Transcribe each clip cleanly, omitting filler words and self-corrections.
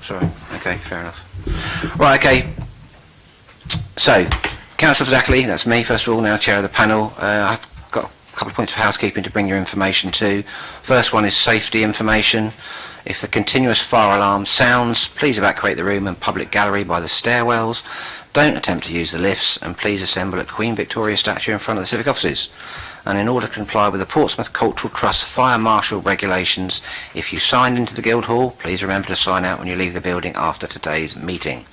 sorry. Okay, fair enough. Right, okay. So, Councillor Zackley, that's me, first of all, now chair of the panel. I've got a couple of points of housekeeping to bring your information to. First one is safety information. If the continuous fire alarm sounds, please evacuate the room and public gallery by the stairwells. Don't attempt to use the lifts, and please assemble at Queen Victoria statue in front of the civic offices. And in order to comply with the Portsmouth Cultural Trust fire marshal regulations, if you signed into the Guildhall, please remember to sign out when you leave the building after today's meeting.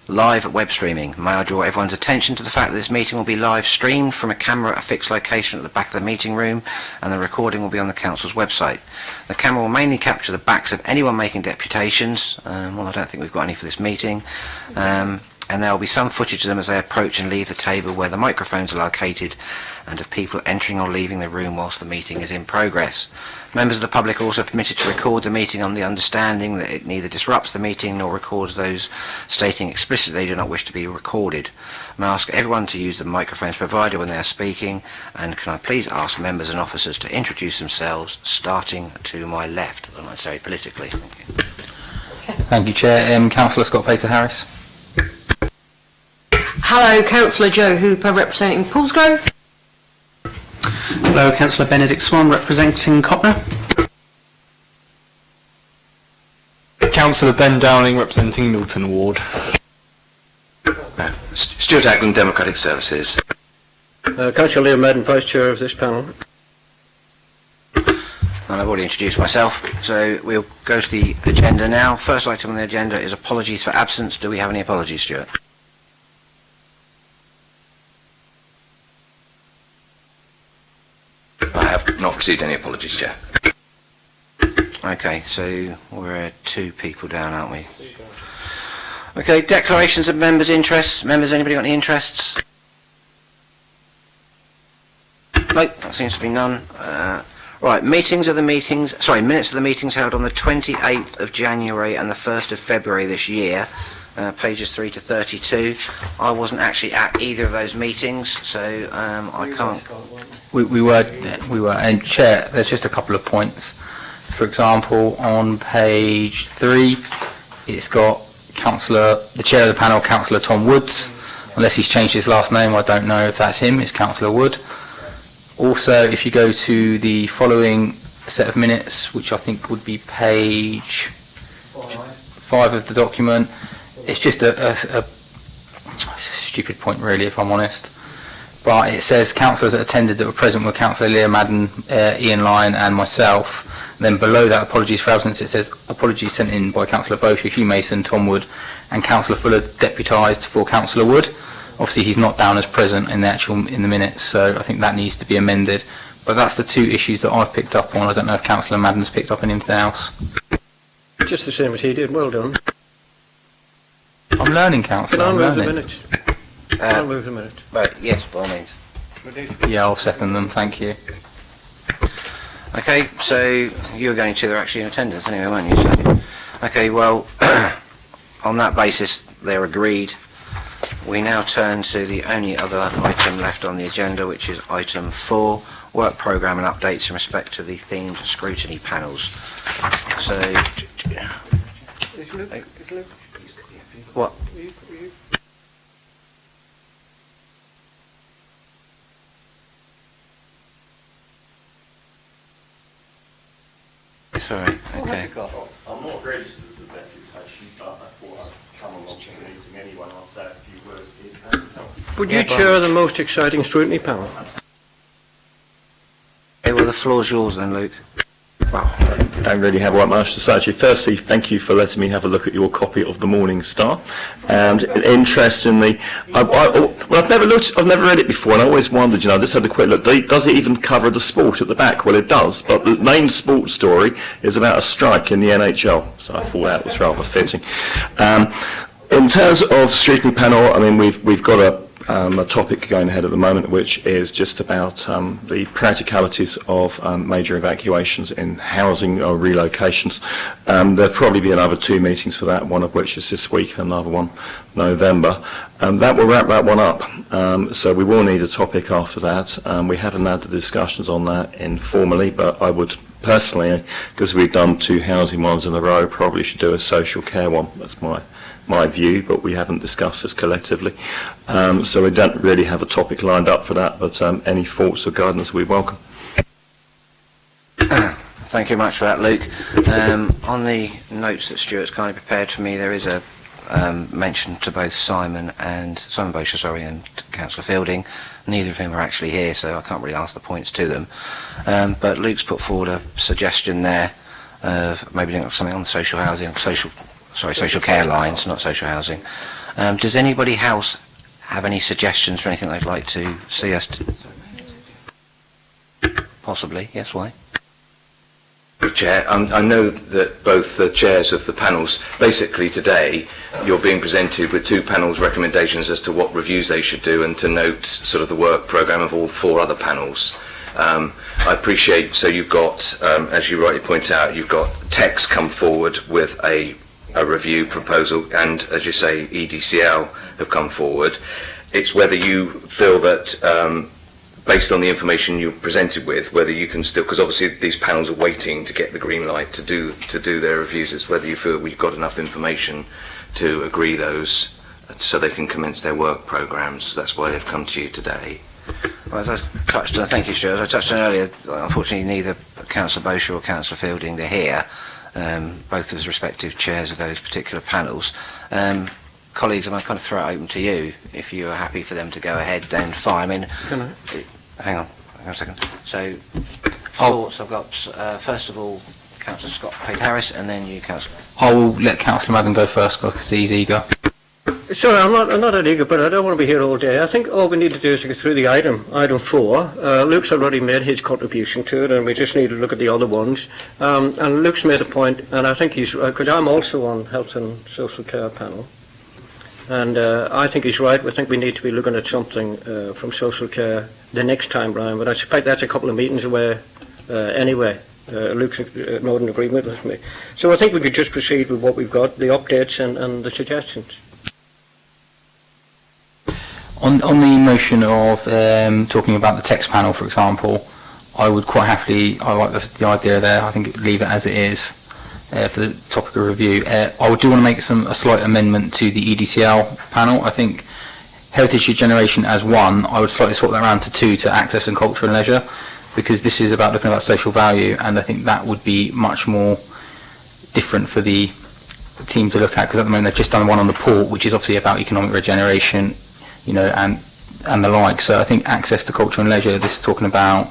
Live web streaming. May I draw everyone's attention to the fact that this meeting will be live streamed from a camera at a fixed location at the back of the meeting room, and the recording will be on the council's website. The camera will mainly capture the backs of anyone making deputations. Well, I don't think we've got any for this meeting. And there will be some footage of them as they approach and leave the table where the microphones are located, and of people entering or leaving the room whilst the meeting is in progress. Members of the public are also permitted to record the meeting on the understanding that it neither disrupts the meeting nor records those stating explicitly they do not wish to be recorded. I ask everyone to use the microphones provided when they are speaking, and can I please ask members and officers to introduce themselves, starting to my left, not necessarily politically. Thank you. Thank you, Chair. Councillor Scott Pater-Harris. Hello, Councillor Joe Hooper representing Paulsgrove. Hello, Councillor Benedict Swan representing Copner. Councillor Ben Downing representing Milton Ward. Stuart Ackland, Democratic Services. Councillor Liam Madden, Vice Chair of this panel. And I've already introduced myself, so we'll go to the agenda now. First item on the agenda is apologies for absence. Do we have any apologies, Stuart? I have not received any apologies, Chair. Okay, so we're 2 people down, aren't we? Okay, declarations of members' interests. Members, anybody got any interests? No, that seems to be none. Right, minutes of the meetings held on the 28th of January and the 1st of February this year, pages 3 to 32. I wasn't actually at either of those meetings, so I can't... We were, and Chair, there's just a couple of points. For example, on page 3, it's got the Chair of the panel, Councillor Tom Woods. Unless he's changed his last name, I don't know if that's him, it's Councillor Wood. Also, if you go to the following set of minutes, which I think would be page 5 of the document, it's just a stupid point really, if I'm honest. But it says councillors that attended that were present were Councillor Leah Madden, Ian Lyon and myself. And then below that, apologies for absence, it says apologies sent in by Councillor Bosher, Hugh Mason, Tom Wood and Councillor Fuller deputised for Councillor Wood. Obviously he's not down as present in the minutes, so I think that needs to be amended. But that's the 2 issues that I've picked up on. I don't know if Councillor Madden's picked up on anything else. Just the same as he did, well done. I'm learning, Councillor. Can I move the minutes? I'll move the minutes. Right, yes, by all means. Yeah, I'll second them, thank you. Okay, so you're the only 2 that are actually in attendance anyway, weren't you? So, okay, well, on that basis, they're agreed. We now turn to the only other item left on the agenda, which is item 4, work programme and updates in respect to the themed scrutiny panels. So, what? Sorry, okay. I'm not registered as a deputation, but I thought I'd come along to the meeting anyway, and I'll say a few words. Would you chair the most exciting scrutiny panel? Okay, well, the floor's yours then, Luke. Well, I don't really have what much to say. Actually, firstly, thank you for letting me have a look at your copy of the Morning Star. And interestingly, I've never read it before, and I always wondered, I just had a quick look. Does it even cover the sport at the back? Well, it does, but the main sports story is about a strike in the NHL, so I thought that was rather fitting. In terms of the scrutiny panel, I mean, we've got a topic going ahead at the moment, which is just about the practicalities of major evacuations in housing or relocations. There'll probably be another 2 meetings for that, one of which is this week, another one November. That will wrap that one up. So we will need a topic after that. We haven't had the discussions on that informally, but I would personally, because we've done 2 housing ones in a row, probably should do a social care one. That's my view, but we haven't discussed this collectively. So we don't really have a topic lined up for that, but any thoughts or guidance we welcome. Thank you very much for that, Luke. On the notes that Stuart's kindly prepared for me, there is a mention to both Simon Bosher, and Councillor Fielding. Neither of them are actually here, so I can't really ask the points to them. But Luke's put forward a suggestion there of maybe doing something on the social housing, social care lines, not social housing. Does anybody else have any suggestions for anything they'd like to see us do? Possibly, yes, why? Chair, I know that both the chairs of the panels, basically today, you're being presented with 2 panels' recommendations as to what reviews they should do and to note sort of the work programme of all 4 other panels. I appreciate, so you've got, as you rightly point out, you've got Tex come forward with a review proposal, and as you say, EDCL have come forward. It's whether you feel that based on the information you're presented with, whether you can still, because obviously these panels are waiting to get the green light to do their reviews, it's whether you feel we've got enough information to agree those so they can commence their work programmes. That's why they've come to you today. Well, as I touched on, thank you, Stuart. As I touched on earlier, unfortunately neither Councillor Bosher or Councillor Fielding are here, both as respective chairs of those particular panels. Colleagues, I'm going to kind of throw it open to you. If you are happy for them to go ahead, then fine. I mean, hang on a second. So, thoughts, I've got, first of all, Councillor Scott Pate-Harris, and then you, Councillor. I will let Councillor Madden go first because he's eager. Sorry, I'm not that eager, but I don't want to be here all day. I think all we need to do is go through the item 4. Luke's already made his contribution to it, and we just need to look at the other ones. And Luke's made a point, and I think he's, because I'm also on Health and Social Care panel, and I think he's right. I think we need to be looking at something from social care the next time round, but I suspect that's a couple of meetings away anyway. Luke's not in agreement with me. So I think we could just proceed with what we've got, the updates and the suggestions. On the motion of talking about the text panel, for example, I would quite happily, I like the idea there, I think leave it as it is for the topic of review. I do want to make a slight amendment to the EDCL panel. I think heritage regeneration as 1, I would slightly swap that around to 2, to access and culture and leisure, because this is about looking at social value, and I think that would be much more different for the team to look at, because at the moment they've just done one on the port, which is obviously about economic regeneration, you know, and the like. So I think access to culture and leisure, this is talking about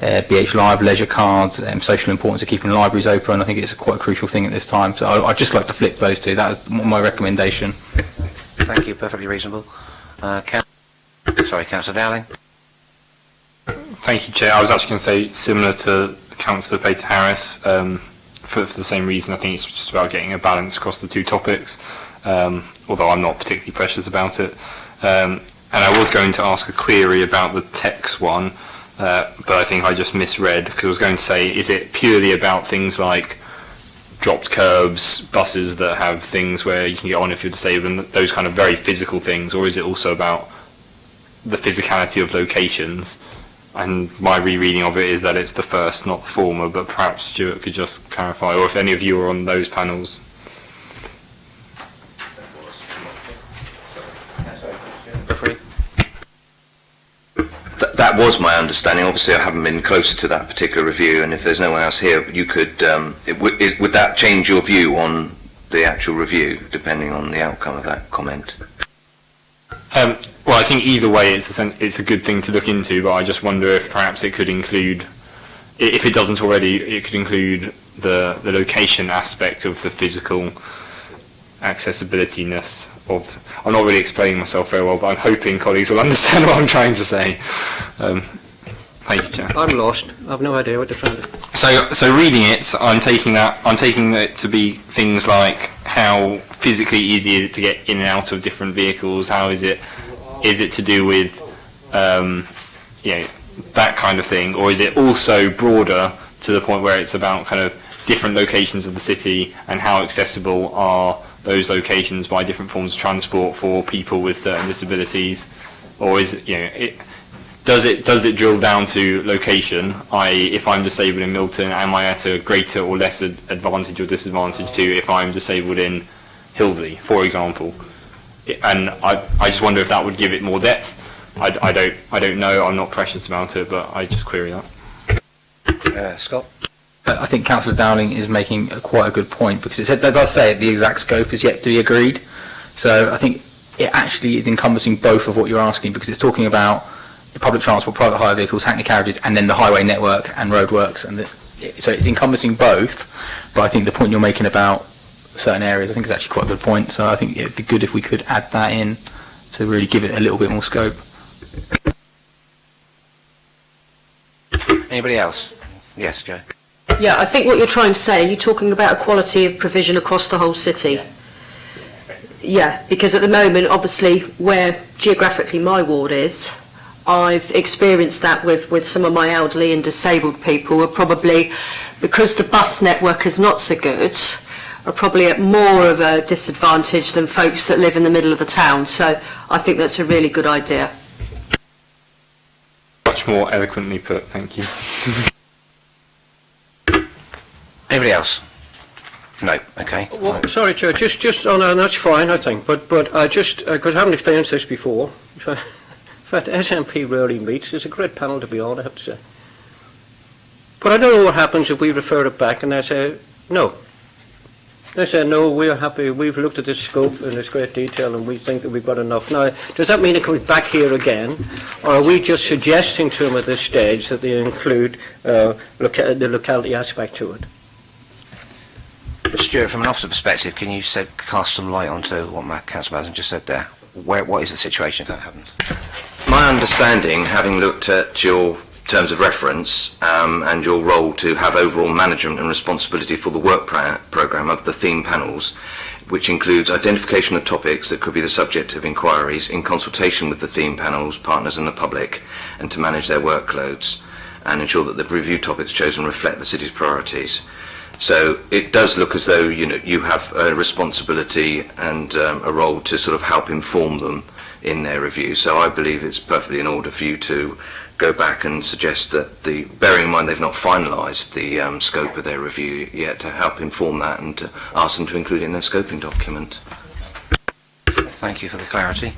BH Live, leisure cards, social importance of keeping libraries open. I think it's quite a crucial thing at this time. So I'd just like to flip those 2. That was my recommendation. Thank you, perfectly reasonable. Councillor Dowling. Thank you, Chair. I was actually going to say similar to Councillor Pate-Harris, for the same reason. I think it's just about getting a balance across the 2 topics, although I'm not particularly precious about it. And I was going to ask a query about the text one, but I think I just misread, because I was going to say, is it purely about things like dropped curbs, buses that have things where you can get on if you're disabled, and those kind of very physical things, or is it also about the physicality of locations? And my rereading of it is that it's the first, not the former, but perhaps Stuart could just clarify, or if any of you are on those panels. That was my understanding. Obviously, I haven't been close to that particular review, and if there's no one else here, you could. Would that change your view on the actual review, depending on the outcome of that comment? Well, I think either way, it's a good thing to look into. But I just wonder if perhaps it could include, if it doesn't already, it could include the location aspect of the physical accessibility-ness of. I'm not really explaining myself very well, but I'm hoping colleagues will understand what I'm trying to say. Thank you, Chair. I'm lost. I've no idea what they're trying to do. So reading it, I'm taking it to be things like how physically easy is it to get in and out of different vehicles? How is it to do with that kind of thing, or is it also broader to the point where it's about kind of different locations of the city and how accessible are those locations by different forms of transport for people with certain disabilities? Or is it, does it drill down to location, i.e. if I'm disabled in Milton, am I at a greater or less advantage or disadvantage to if I'm disabled in Hilsey, for example? And I just wonder if that would give it more depth. I don't know, I'm not precious about it, but I just query that. Scott? I think Councillor Dowling is making quite a good point, because it does say the exact scope is yet to be agreed. So I think it actually is encompassing both of what you're asking, because it's talking about the public transport, private hire vehicles, hackney carriages, and then the highway network and roadworks. So it's encompassing both, but I think the point you're making about certain areas, I think is actually quite a good point. So I think it'd be good if we could add that in to really give it a little bit more scope. Anybody else? Yes, Joe. Yeah, I think what you're trying to say, you're talking about equality of provision across the whole city. Yeah, because at the moment, obviously, where geographically my ward is, I've experienced that with some of my elderly and disabled people are probably, because the bus network is not so good, are probably at more of a disadvantage than folks that live in the middle of the town. So I think that's a really good idea. Much more eloquently put, thank you. Anybody else? No. Okay. Well, sorry, Chair, just on, and that's fine, I think, but I just, because I haven't experienced this before, in fact, SNP rarely meets. It's a great panel to be on, I have to say. But I don't know what happens if we refer it back and they say, no. They say, no, we're happy, we've looked at this scope in this great detail and we think that we've got enough. Now, does that mean it comes back here again? Or are we just suggesting to them at this stage that they include the locality aspect to it? Stuart, from an officer perspective, can you cast some light onto what Councillor Mason just said there? What is the situation if that happens? My understanding, having looked at your terms of reference and your role to have overall management and responsibility for the work programme of the theme panels, which includes identification of topics that could be the subject of inquiries in consultation with the theme panels, partners and the public, and to manage their workloads and ensure that the review topics chosen reflect the city's priorities. So it does look as though you have a responsibility and a role to sort of help inform them in their review. So I believe it's perfectly in order for you to go back and suggest that bearing in mind they've not finalised the scope of their review yet, to help inform that and to ask them to include it in their scoping document. Thank you for the clarity.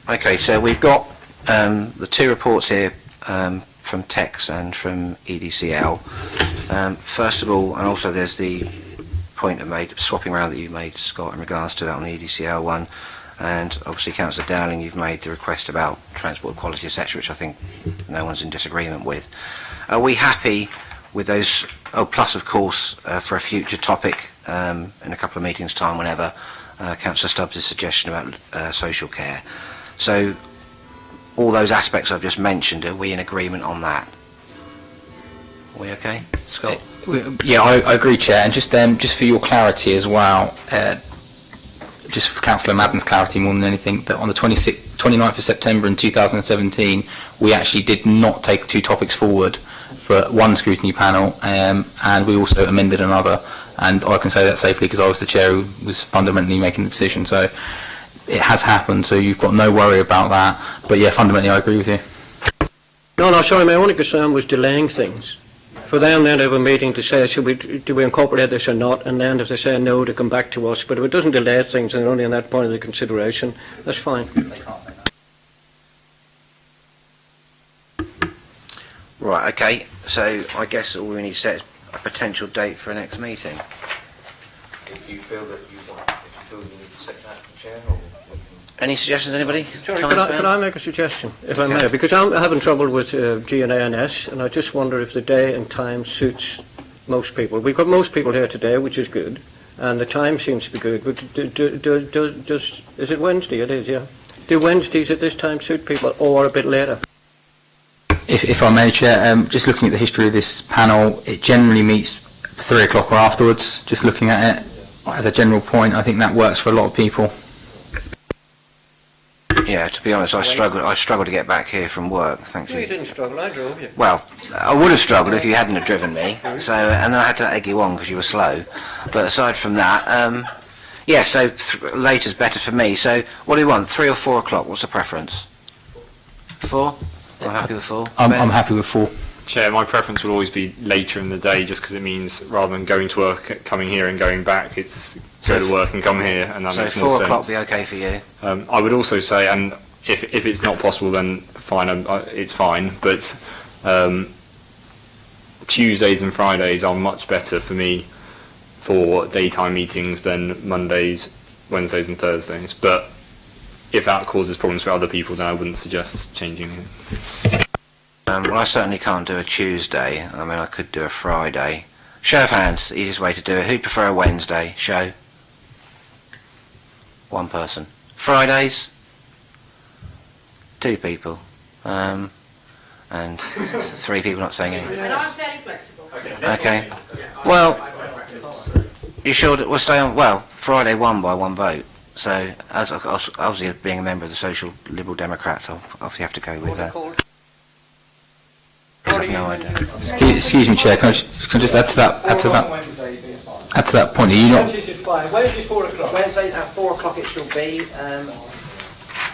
Okay, so we've got the two reports here from TEX and from EDCL. First of all, and also there's the point swapping around that you made, Scott, in regards to that on the EDCL one, and obviously Councillor Dowling, you've made the request about transport quality, etc., which I think no one's in disagreement with. Are we happy with those? Oh, plus of course for a future topic in a couple of meetings time, whenever, Councillor Stubbs' suggestion about social care. So all those aspects I've just mentioned, are we in agreement on that? Are we okay, Scott? Yeah, I agree, Chair. And just for your clarity as well, just for Councillor Madden's clarity more than anything, that on the 29th of September in 2017, we actually did not take two topics forward for one scrutiny panel, and we also amended another. And I can say that safely because I was the chair who was fundamentally making the decision. So it has happened, so you've got no worry about that. But yeah, fundamentally I agree with you. No, sorry, my only concern was delaying things. For them then to have a meeting to say, do we incorporate this or not, and then if they say no, to come back to us. But if it doesn't delay things and only on that point of the consideration, that's fine. Right, okay, so I guess all we need to set is a potential date for a next meeting. If you feel that you need to set that, Chair, or... Any suggestions, anybody? Sorry, could I make a suggestion, if I may? Because I'm having trouble with GNA&S, and I just wonder if the day and time suits most people. We've got most people here today, which is good, and the time seems to be good. But is it Wednesday? It is, yeah. Do Wednesdays at this time suit people, or a bit later? If I may, Chair, just looking at the history of this panel, it generally meets 3 o'clock or afterwards. Just looking at it as a general point, I think that works for a lot of people. Yeah, to be honest, I struggled to get back here from work, thank you. No, you didn't struggle, I drove you. Well, I would have struggled if you hadn't have driven me, so, and then I had to egg you on because you were slow. But aside from that, yeah, so later's better for me. So what do you want, 3 or 4 o'clock? What's the preference? 4? I'm happy with 4. I'm Ben? happy with 4. Chair, my preference will always be later in the day, just because it means rather than going to work, coming here and going back, it's go to work and come here, and that So makes more 4 sense. o'clock be okay for you? I would also say, and if it's not possible, then fine, it's fine. But Tuesdays and Fridays are much better for me for daytime meetings than Mondays, Wednesdays, and Thursdays. But if that causes problems for other people, then I wouldn't suggest changing it. Well, I certainly can't do a Tuesday. I mean, I could do a Friday. Show of hands, the easiest way to do it. Who'd prefer a Wednesday? Show. 1 person. Fridays? 2 people. And 3 people not saying anything. And I'm fairly flexible. Okay. Well, you sure that we'll stay on? Well, Friday won by 1 vote. So, as obviously being a member of the Social Liberal Democrats, I'll obviously have to go with that. I have no idea. Excuse me, Chair, can I just add to that point? Are you not, Wednesday's 4 o'clock. Wednesday at 4 o'clock it shall be.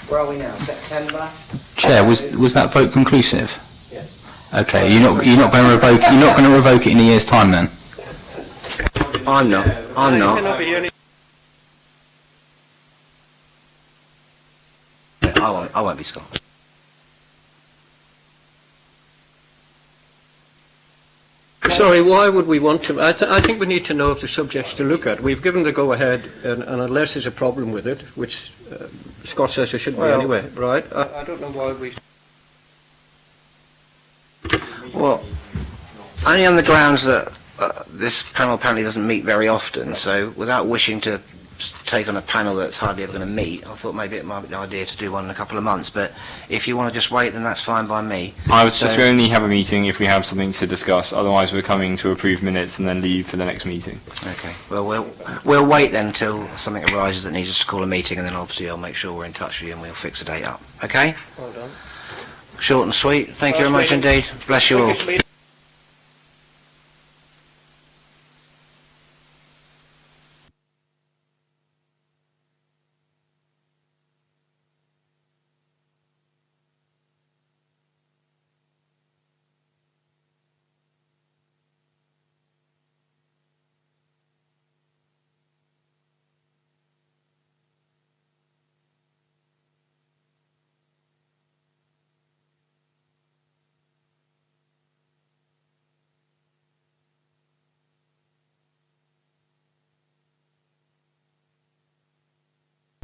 Where are we now? September? Chair, was that vote conclusive? Yes. Okay, you're not going to revoke it in a year's time then? I'm not. I'm not. Cannot be here. I won't be Scott. Sorry, why would we want to? I think we need to know of the subjects to look at. We've given the go-ahead, and unless there's a problem with it, which Scott says there shouldn't be anyway, right? I don't know why we... Well, only on the grounds that this panel apparently doesn't meet very often, so without wishing to take on a panel that's hardly ever going to meet, I thought maybe it might be an idea to do one in a couple of months, but if you want to just wait, then that's fine by me. I would suggest we only have a meeting if we have something to discuss, otherwise we're coming to approve minutes and then leave for the next meeting. Okay, well, we'll wait then until something arises that needs us to call a meeting, and then obviously I'll make sure we're in touch with you and we'll fix a date up. Okay? Well done. Short and sweet. Thank you very much indeed. Bless you all. Quickest meeting.